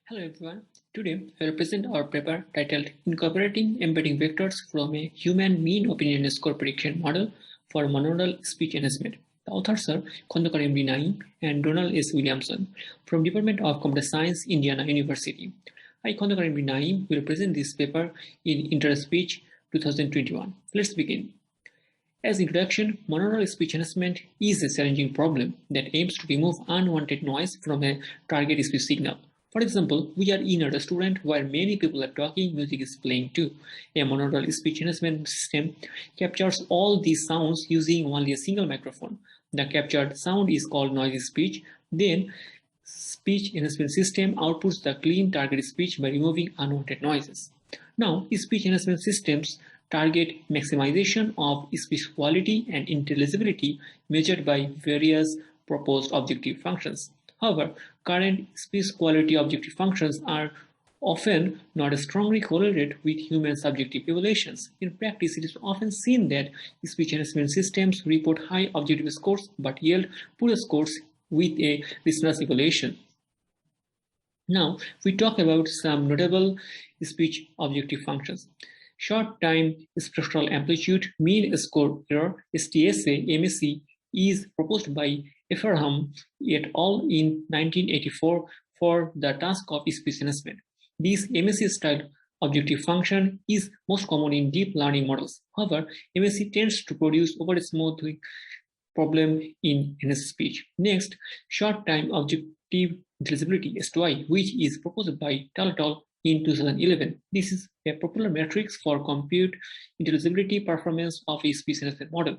Hello everyone. Today I will present our paper titled Incorporating Embedding Vectors from a Human Mean Opinion Score Prediction Model for Monaural Speech Enhancement. The authors are Khandokar MD Nayem and Donald S. Williamson from Department of Computer Science, Indiana University. I, Khandokar MD Nayem, will present this paper in InterSpeech 2021. Let's begin. As introduction, monaural speech enhancement is a challenging problem that aims to remove unwanted noise from a target speech signal. For example, we are in a restaurant where many people are talking, music is playing too. A monaural speech enhancement system captures all these sounds using only a single microphone. The captured sound is called noisy speech. Then, speech enhancement system outputs the clean target speech by removing unwanted noises. Now, speech enhancement systems target maximization of speech quality and intelligibility measured by various proposed objective functions. However, current speech quality objective functions are often not strongly correlated with human subjective evaluations. In practice, it is often seen that speech enhancement systems report high objective scores but yield poor scores with a listener's evaluation. Now, we talk about some notable speech objective functions. Short time spectral amplitude mean score error (STSA) MSE is proposed by Efferham et al. In 1984 for the task of speech enhancement. This MSE style objective function is most common in deep learning models. However, MSE tends to produce over-smoothing problem in enhanced speech. Next, short time objective intelligibility (STOI), which is proposed by Tal et al. In 2011. This is a popular metric for compute intelligibility performance of a speech enhancement model.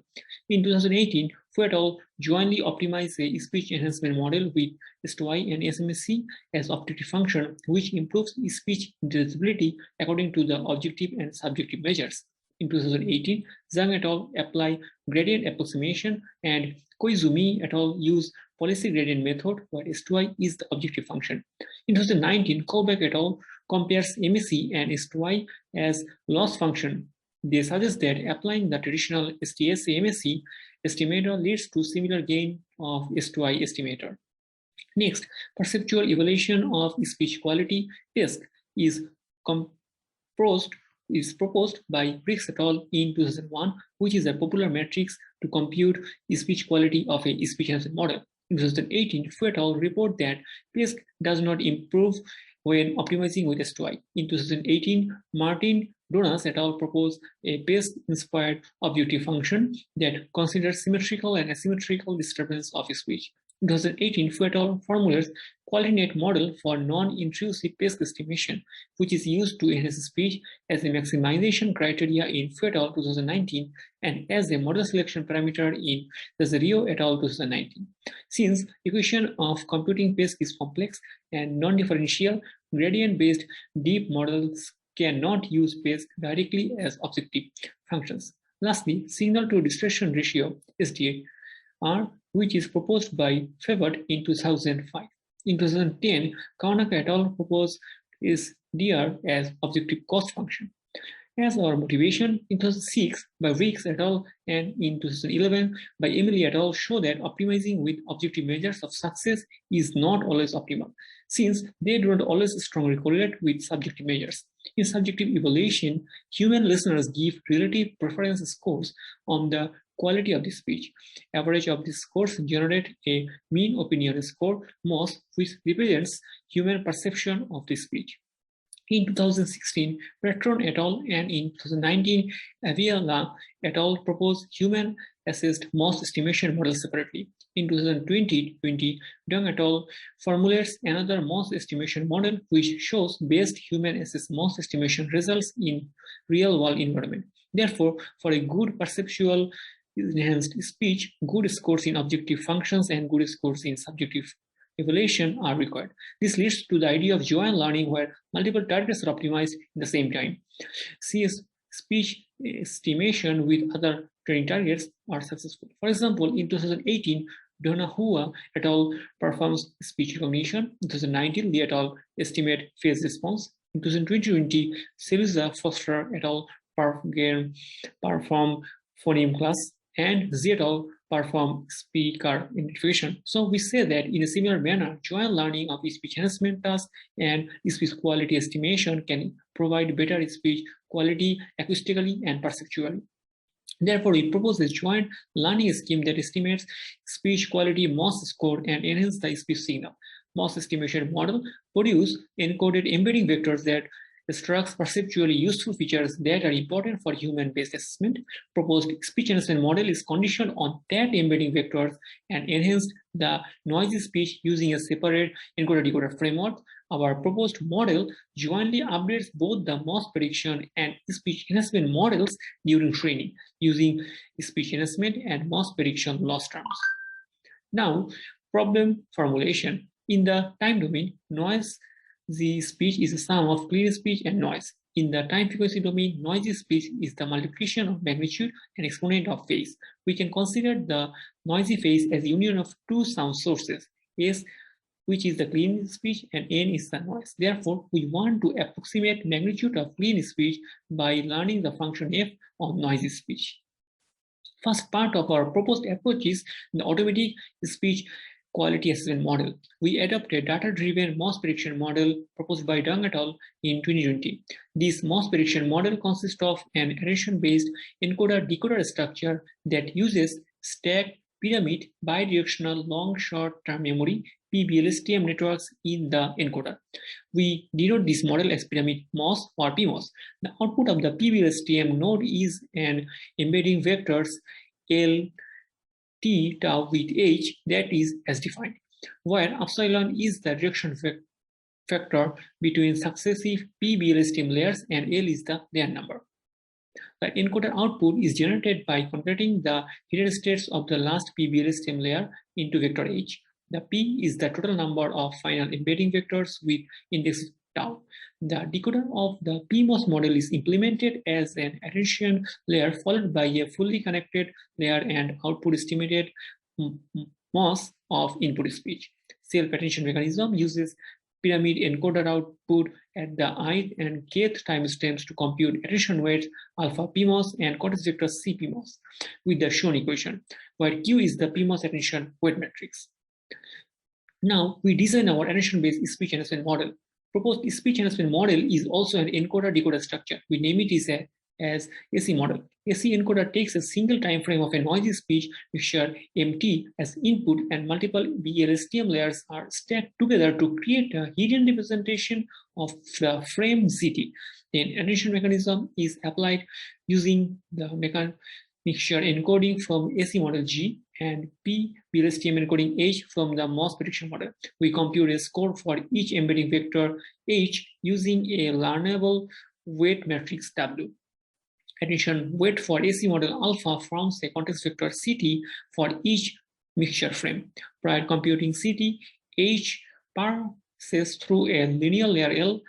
In 2018, Fu et al. Jointly optimized a speech enhancement model with STOI and SMSC as objective function, which improves speech intelligibility according to the objective and subjective measures. In 2018, Zhang et al. Apply gradient approximation and Koizumi et al. Use policy gradient method where STOI is the objective function. In 2019, Kohlbeck et al. Compares MSE and STOI as loss function. They suggest that applying the traditional STS-MSE estimator leads to similar gain of STOI estimator. Next, perceptual evaluation of speech quality PESQ is proposed by Briggs et al. In 2001, which is a popular metric to compute speech quality of a speech enhancement model. In 2018, Fu et al. Report that PESQ does not improve when optimizing with STOI. In 2018, Martin Donas et al. Proposed a PESQ-inspired objective function that considers symmetrical and asymmetrical disturbance of speech. In 2018, Fu et al. Formulates QualityNet model for non-intrusive PESQ estimation, which is used to enhance speech as a maximization criteria in Fu et al. 2019 and as a model selection parameter in Lazario et al. 2019. Since equation of computing PESQ is complex and non-differential, gradient-based deep models cannot use PESQ directly as objective functions. Lastly, signal-to-distortion ratio (SDR), which is proposed by Favored in 2005. In 2010, Khandokar et al. Proposed SDR as objective cost function. As our motivation, in 2006 by Weeks et al. And in 2011 by Emily et al. Show that optimizing with objective measures of success is not always optimal, since they do not always strongly correlate with subjective measures. In subjective evaluation, human listeners give relative preference scores on the quality of the speech. Average of these scores generate a mean opinion score MOS, which represents human perception of the speech. In 2016, Petron et al. And in 2019, Aviala et al. Proposed human-assessed MOS estimation model separately. In 2020, Deng et al. Formulates another MOS estimation model which shows best human-assessed MOS estimation results in real-world environment. Therefore, for a good perceptual enhanced speech, good scores in objective functions and good scores in subjective evaluation are required. This leads to the idea of joint learning where multiple targets are optimized at the same time. Speech estimation with other training targets are successful. For example, in 2018, Donahue et al. Performs speech recognition. In 2019, Lee et al. Estimate phase response. In 2020, Seliza Foster et al. Perform phoneme class and Z et al. Perform speaker identification. So we say that in a similar manner, joint learning of speech enhancement tasks and speech quality estimation can provide better speech quality acoustically and perceptually. Therefore, we propose a joint learning scheme that estimates speech quality MOS score and enhances the speech signal. MOS estimation model produce encoded embedding vectors that extracts perceptually useful features that are important for human-based assessment. Proposed speech enhancement model is conditioned on that embedding vectors and enhanced the noisy speech using a separate encoder-decoder framework. Our proposed model jointly updates both the MOS prediction and speech enhancement models during training using speech enhancement and MOS prediction loss terms. Now, problem formulation. In the time domain, noisy speech is a sum of clean speech and noise. In the time frequency domain, noisy speech is the multiplication of magnitude and exponent of phase. We can consider the noisy phase as union of two sound sources, S, which is the clean speech, and N is the noise. Therefore, we want to approximate magnitude of clean speech by learning the function f on noisy speech. First part of our proposed approach is the automatic speech quality assessment model. We adopt a data-driven MOS prediction model proposed by Deng et al. In 2020. This MOS prediction model consists of an attention-based encoder-decoder structure that uses stacked pyramid bidirectional long short-term memory PBLSTM networks in the encoder. We denote this model as pyramid MOS or PMOS. The output of the PBLSTM node is an embedding vectors L, T, tau with H that is as defined, where epsilon is the direction factor between successive PBLSTM layers and L is the layer number. The encoder output is generated by converting the hidden states of the last PBLSTM layer into vector H. The P is the total number of final embedding vectors with index tau. The decoder of the PMOS model is implemented as an attention layer followed by a fully connected layer and output estimated MOS of input speech. Self-attention mechanism uses pyramid encoder output at the ith and kth timestamps to compute attention weights alpha PMOS and context vector C PMOS with the shown equation, where Q is the PMOS attention weight matrix. Now we design our attention-based speech enhancement model. Proposed speech enhancement model is also an encoder-decoder structure. We name it as AC model. AC encoder takes a single time frame of a noisy speech mixture MT as input, and multiple BLSTM layers are stacked together to create a hidden representation of the frame ZT. Then attention mechanism is applied using the mixture encoding from AC model G and PBLSTM encoding H from the MOS prediction model. We compute a score for each embedding vector H using a learnable weight matrix W. Attention weight for AC model alpha forms a context vector CT for each mixture frame. Prior computing CT, H passes through a linear layer L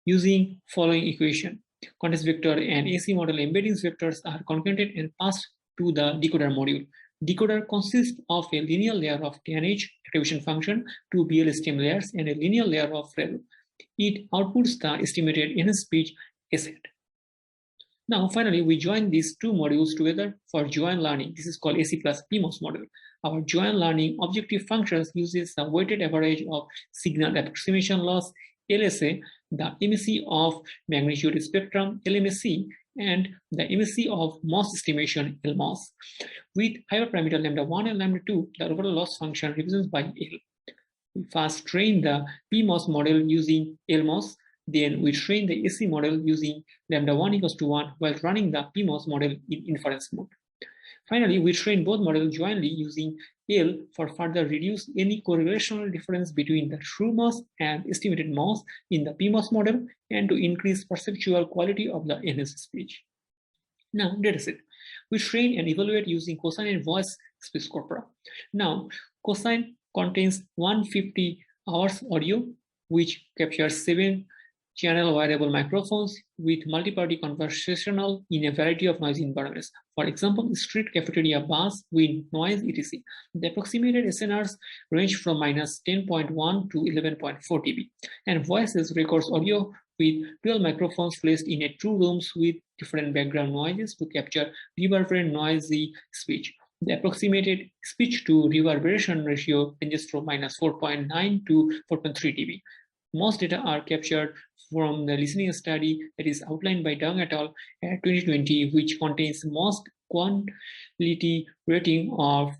using following equation. Context vector and AC model embeddings vectors are concatenated and passed to the decoder module. Decoder consists of a linear layer of TNH activation function, two BLSTM layers, and a linear layer of REL. It outputs the estimated enhanced speech S hat. Now, finally, we join these two modules together for joint learning. This is called AC plus PMOS model. Our joint learning objective functions uses the weighted average of signal approximation loss, LSA, the MSE of magnitude spectrum, LMSE, and the MSE of MOS estimation, LMOS. With hyperparameter lambda 1 and lambda 2, the overall loss function represents by L. We first train the PMOS model using LMOS, then we train the AC model using lambda 1 equals to 1 while running the PMOS model in inference mode. Finally, we train both models jointly using L for further reduce any correlational difference between the true MOS and estimated MOS in the PMOS model and to increase perceptual quality of the enhanced speech. Now, dataset. We train and evaluate using cosine and voice speech corpora. Now, cosine contains 150 hours audio, which captures 7 channel wearable microphones with multi-party conversational in a variety of noisy environments. For example, street cafeteria bus, wind, noise, etc. The approximated SNRs range from -10.1 to 11.4 dB, and voices records audio with 12 microphones placed in 2 rooms with different background noises to capture reverberant noisy speech. The approximated speech to reverberation ratio ranges from -4.9 to 4.3 dB. Most data are captured from the listening study that is outlined by Deng et al. 2020, which contains most quality rating of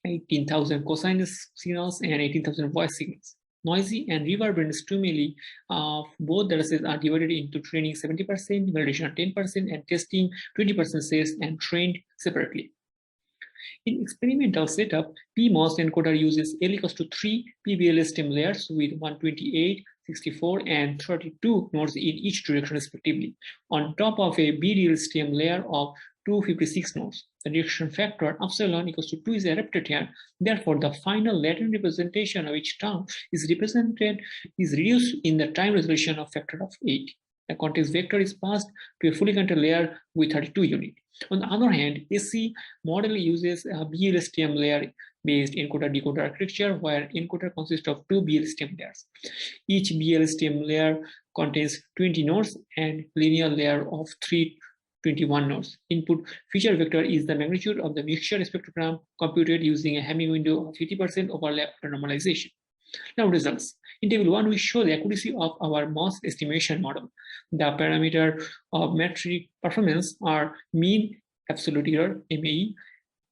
18,000 cosine signals and 18,000 voice signals. Noisy and reverberant stimuli of both datasets are divided into training 70%, validation 10%, and testing 20% sets and trained separately. In experimental setup, PMOS encoder uses L equals to 3 PBL stem layers with 128, 64, and 32 nodes in each direction respectively, on top of a BDL stem layer of 256 nodes. The direction factor epsilon equals to 2 is adapted here. Therefore, the final latent representation of each term is reduced in the time resolution of factor of 8. The context vector is passed to a fully controlled layer with 32 units. On the other hand, AC model uses a BLSTM layer-based encoder-decoder architecture, where encoder consists of 2 BLSTM layers. Each BLSTM layer contains 20 nodes and linear layer of 321 nodes. Input feature vector is the magnitude of the mixture spectrogram computed using a Hamming window of 50% overlap normalization. Now results. In table 1, we show the accuracy of our MOS estimation model. The parameter of metric performance are mean absolute error, MAE,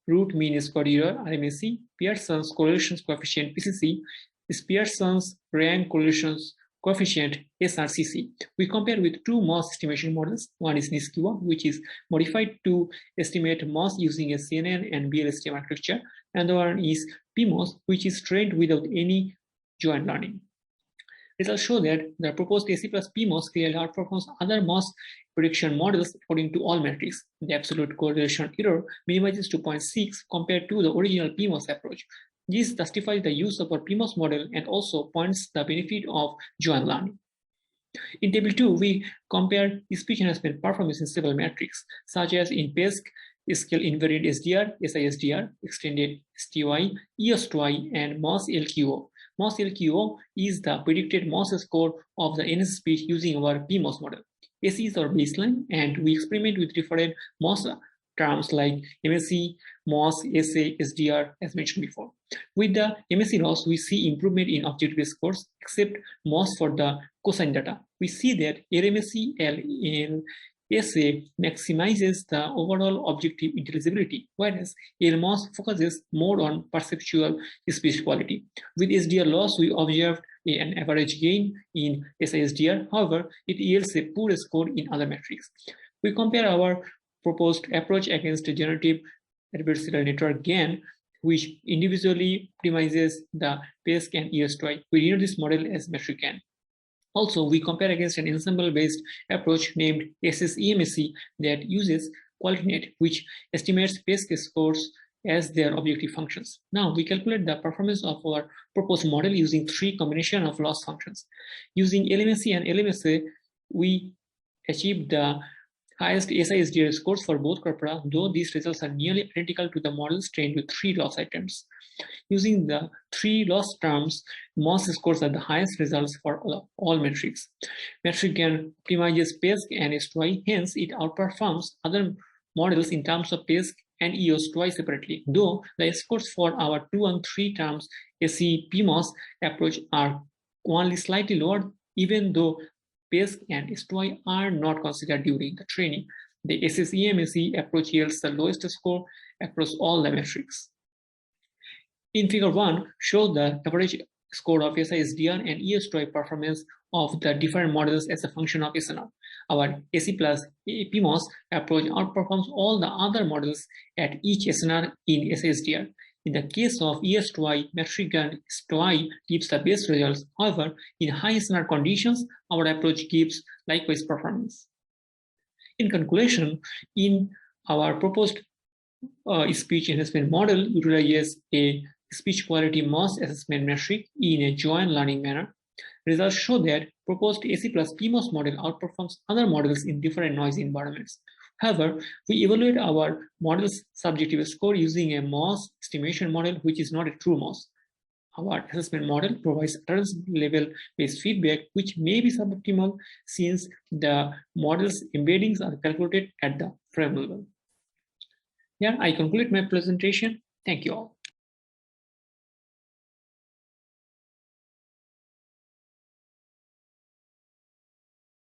root mean squared error, RMSE, Pearson's correlation coefficient, PCC, Pearson's rank correlation coefficient, SRCC. We compare with 2 MOS estimation models. One is NISQA, which is modified to estimate MOS using a CNN and BLSTM architecture, and the one is PMOS, which is trained without any joint learning. Results show that the proposed AC plus PMOS clearly outperforms other MOS prediction models according to all metrics. The absolute correlation error minimizes to 0.6 compared to the original PMOS approach. This justifies the use of our PMOS model and also points the benefit of joint learning. In table 2, we compare speech enhancement performance in several metrics, such as in PESQ, scale invariant SDR, SISDR, extended STOI, STOI, and MOS LQO. MOS LQO is the predicted MOS score of the NS speech using our PMOS model. AC is our baseline, and we experiment with different MOS terms like MSE, MOS, SA, SDR, as mentioned before. With the MSE loss, we see improvement in objective scores, except MOS for the cosine data. We see that LMSE in SA maximizes the overall objective intelligibility, whereas LMOS focuses more on perceptual speech quality. With SDR loss, we observed an average gain in SISDR. However, it yields a poor score in other metrics. We compare our proposed approach against a generative adversarial network GAN, which individually optimizes the PESQ and STOI. We denote this model as metric GAN. Also, we compare against an ensemble-based approach named SSEMSE that uses QualityNet, which estimates PESQ scores as their objective functions. Now, we calculate the performance of our proposed model using 3 combinations of loss functions. Using LMSE and LMSA, we achieved the highest SISDR scores for both corpora, though these results are nearly identical to the models trained with 3 loss items. Using the 3 loss terms, MOS scores are the highest results for all metrics. Metric GAN optimizes PESQ and STOI, hence it outperforms other models in terms of PESQ and STOI separately, though the scores for our 2 and 3 terms AC PMOS approach are only slightly lower, even though PESQ and STOI are not considered during the training. The SSEMSE approach yields the lowest score across all the metrics. In figure 1, show the average score of SISDR and STOI performance of the different models as a function of SNR. Our AC plus PMOS approach outperforms all the other models at each SNR in SISDR. In the case of STOI, metric GAN STOI gives the best results. However, in high SNR conditions, our approach gives likewise performance. In conclusion, in our proposed speech enhancement model utilizes a speech quality MOS assessment metric in a joint learning manner. Results show that proposed AC plus PMOS model outperforms other models in different noise environments. However, we evaluate our model's subjective score using a MOS estimation model, which is not a true MOS. Our assessment model provides utterance level-based feedback, which may be suboptimal since the model's embeddings are calculated at the frame level. Here, I conclude my presentation. Thank you all.